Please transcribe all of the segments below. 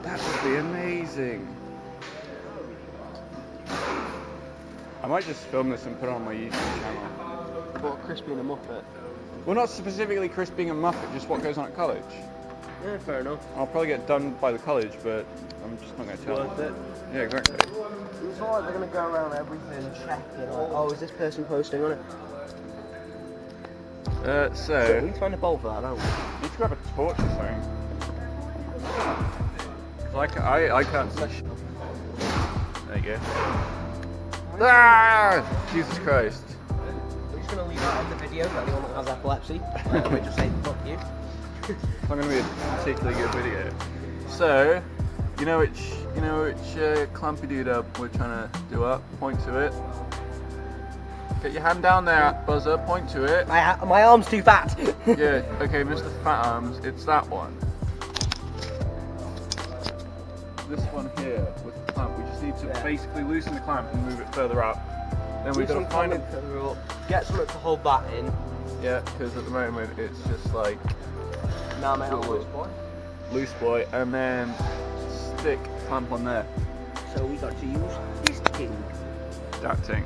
That would be amazing. I might just film this and put it on my YouTube channel. What, crisping a Muppet? Well, not specifically crisping a Muppet, just what goes on at college. Yeah, fair enough. I'll probably get done by the college, but I'm just not going to tell. Worth it. Yeah, exactly. It's not like they're going to go around everything checking, like, oh, is this person posting on it? So We need to find a bolt for that, don't we? you need to grab a torch or something. I can't see. There you go. Ah! Jesus Christ. We're just going to leave that in the video for anyone that has epilepsy. We just say, fuck you. It's not going to be a particularly good video. So, you know which clumpy dude up we're trying to do up? Point to it. Get your hand down there, Buzza. Point to it. My arm's too fat. Yeah. Okay, Mr. Fat Arms. It's that one. This one here with the clamp. We just need to basically loosen the clamp and move it further up. Then we've got to find it. Get something to hold that in. Yeah, because at the moment it's just like Now mate, I'm loose boy. Loose boy, and then stick clamp on there. So we got to use this thing. That thing.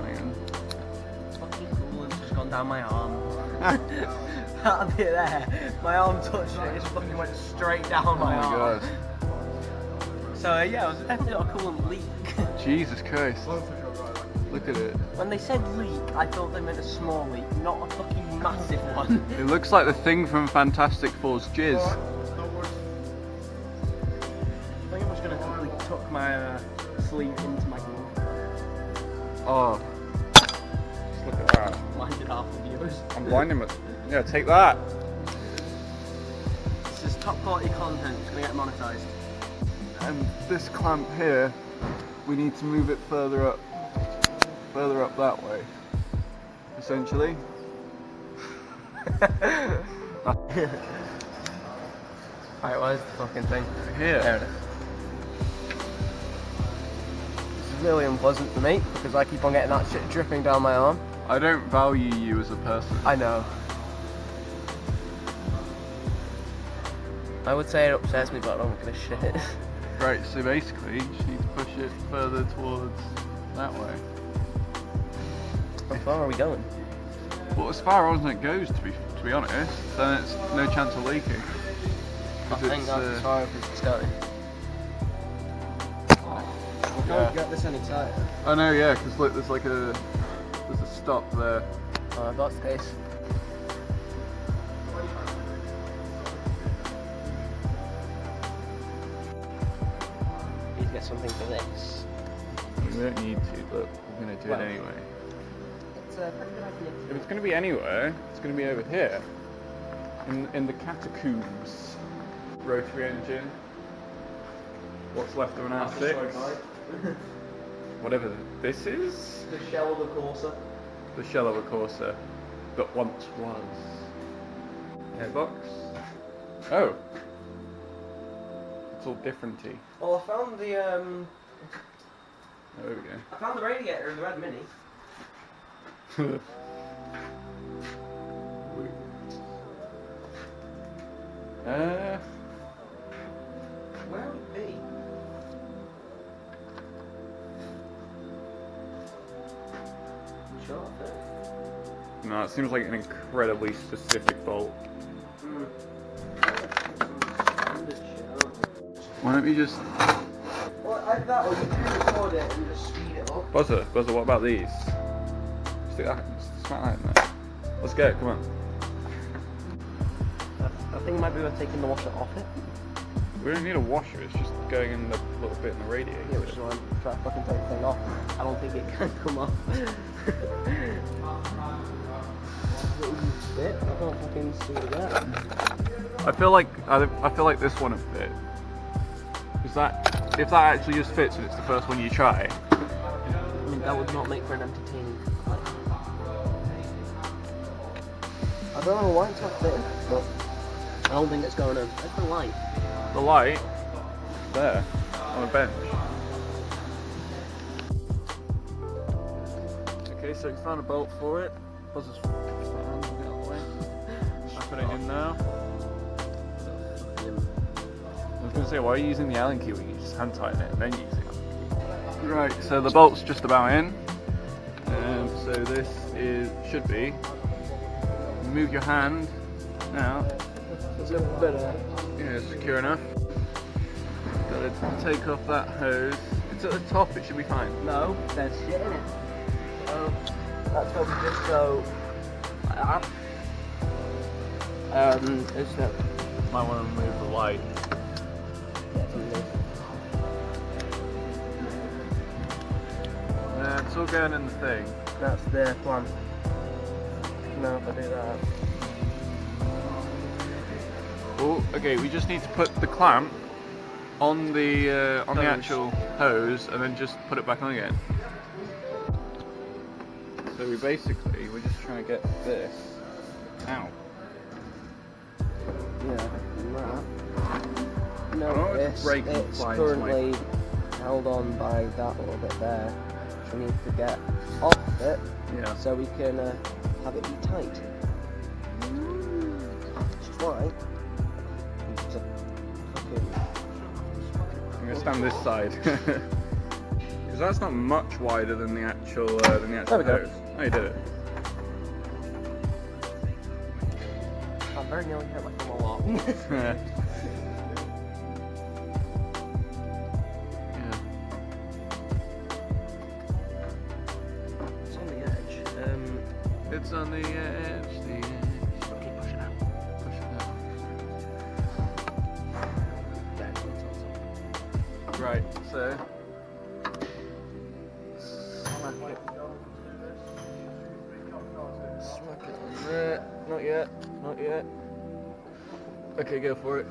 Hang on. It's fucking cool, it's just gone down my arm. That bit there, my arm touched it, it just fucking went straight down my arm. God. So yeah, it was definitely not a coolant leak. Jesus Christ. Look at it. When they said leak, I thought they meant a small leak, not a fucking massive one. It looks like the thing from Fantastic Four's jizz. I think I'm just going to quickly tuck my sleeve into my glove. Oh. Just look at that. Blinded half the viewers. I'm blinding it. Yeah, take that. This is top quality content, it's going to get monetized. And this clamp here, we need to move it further up that way, essentially. Right, where's the fucking thing? Here. There it is. This is really unpleasant for me because I keep on getting that shit dripping down my arm. I don't value you as a person. I know. I would say it upsets me, but I don't give a shit. Right, so basically, you just need to push it further towards that way. How far are we going? Well, as far as it goes, to be honest, then it's no chance of leaking. I think that's as far as it's going. We can't get this any tighter. I know, yeah, because look, there's a stop there. Oh, that's the case. Need to get something for this. We don't need to, but we're going to do it anyway. It's a pretty good idea. If it's going to be anywhere, it's going to be over here. In the catacombs. Rotary engine. What's left of an R6. Whatever this is. The shell of the Corsa. The shell of a Corsa that once was. Airbox. Oh. It's all differenty. Well, I found the Oh, there we go. I found the radiator in the red Mini. Where would it be? Sure. No, it seems like an incredibly specific bolt. Why don't you just... Well, either that or you can record it and just speed it up. Buzza, what about these? Stick that, smack that in there. Let's go, come on. I think it might be worth taking the washer off it. We don't need a washer, it's just going in the little bit in the radiator. Yeah, which is why I'm trying to fucking take the thing off. I don't think it can come off. Bit. I can't fucking see it yet. I feel like this one would fit. Is that, if that actually just fits and it's the first one you try? I mean, that would not make for an entertaining play. I don't know why it's not fitting, but I don't think it's going in. Where's the light? The light? There, on a bench. Okay, so we found a bolt for it. Buzza's put it in now. gonna say, why are you using the Allen key when you just hand tighten it and then use it? Right, so the bolt's just about in. So this should be. Move your hand now. It's a bit Yeah, secure enough. Gotta take off that hose. It's at the top, it should be fine. No, there's shit in it. So that's what we just go like that. It's that. Might want to remove the light. Yeah, it's all going in the thing. That's the plan. No, if I do that. Oh, okay. We just need to put the clamp on the actual hose, and then just put it back on again. So we're just trying to get this out. Yeah, that. No, it's currently held on by that little bit there, which we need to get off it, so we can have it be tight. Which is why I'm gonna stand this side because that's not much wider than the actual hose. Oh, you did it. I very nearly hit my thumb a lot. It's on the edge. It's on the edge. Okay, push it out. Push it out. Right, so smack it on there. Not yet, not yet. Okay, go for it.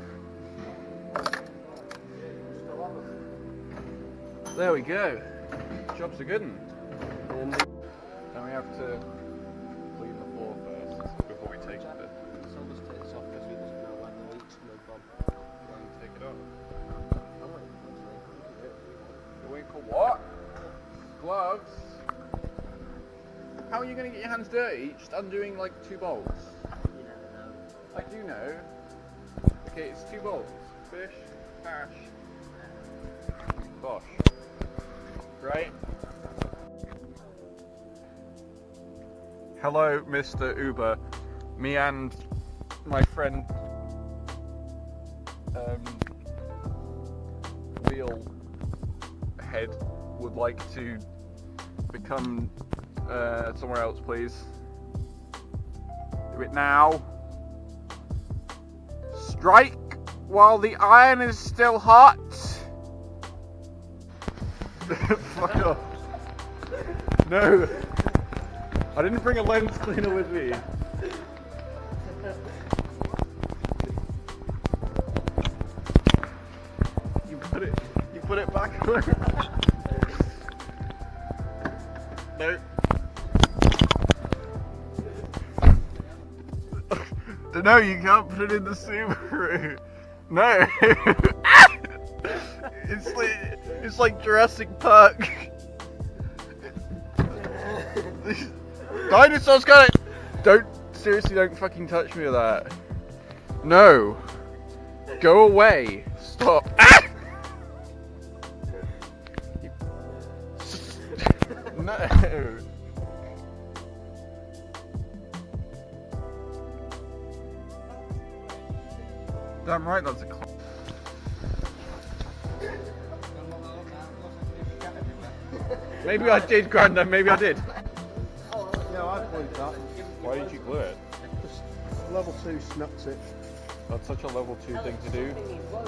There we go. Job's a good one. Then we have to clean the floor first before we take it. So just take this off because we just know when the leaks come from. And take it off. The winkle what? Gloves? How are you going to get your hands dirty just undoing like 2 bolts? You never know. I do know. Okay, it's 2 bolts. Fish, hash, bosh. Right? Hello, Mr. Uber. Me and my friend Wheelhead would like to become somewhere else, please. Do it now. Strike while the iron is still hot. Fuck off. No. I didn't bring a lens cleaner with me. You put it back on. No. No, you can't put it in the Subaru. No. It's like Jurassic Park. Dinosaurs got it. Seriously, don't fucking touch me with that. No. Go away. Stop. Ah! No. Damn right, that's a clock. Maybe I did, Grandad, maybe I did. No, I glued that. Why did you glue it? Just level 2 snaps it. That's such a level 2 thing to do.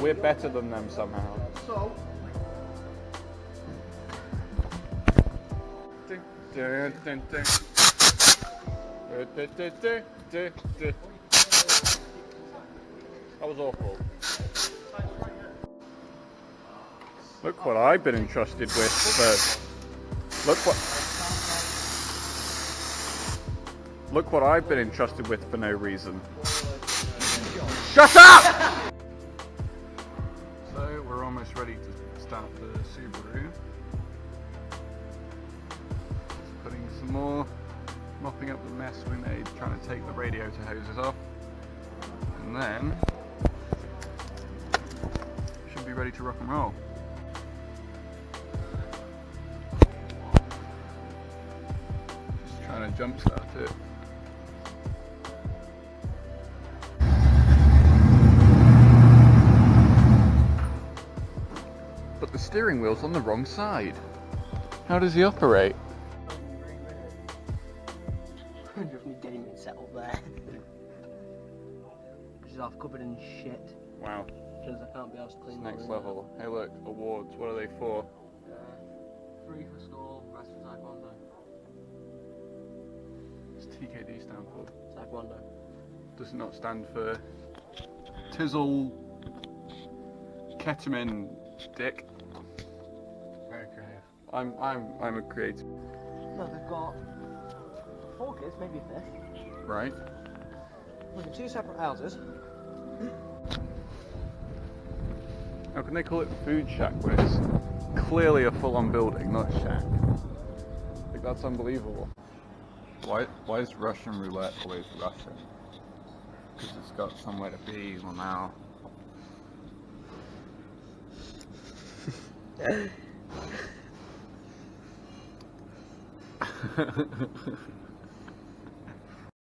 We're better than them somehow. So, That was awful. Look what I've been entrusted with first. Look what I've been entrusted with for no reason. Shut up! So we're almost ready to start the Subaru. Just putting some more, mopping up the mess we made, trying to take the radiator hoses off. And then should be ready to rock and roll. Just trying to jumpstart it. But the steering wheel's on the wrong side. How does he operate? Just me getting it set up there. Which is half covered in shit. Wow, Because I can't be asked to clean next it. level. Hey look, awards, what are they for? 3 for school, rest for taekwondo. What's TKD stand for? Taekwondo. Does it not stand for Tizzle Ketamine Dick? Very creative. I'm a creative. No, they've got 4 kids, maybe a 5th. Right? Look at 2 separate houses. How can they call it food shack when it's clearly a full-on building, not a shack? Like, that's unbelievable. Why is Russian roulette always Russian? Because it's got somewhere to be now.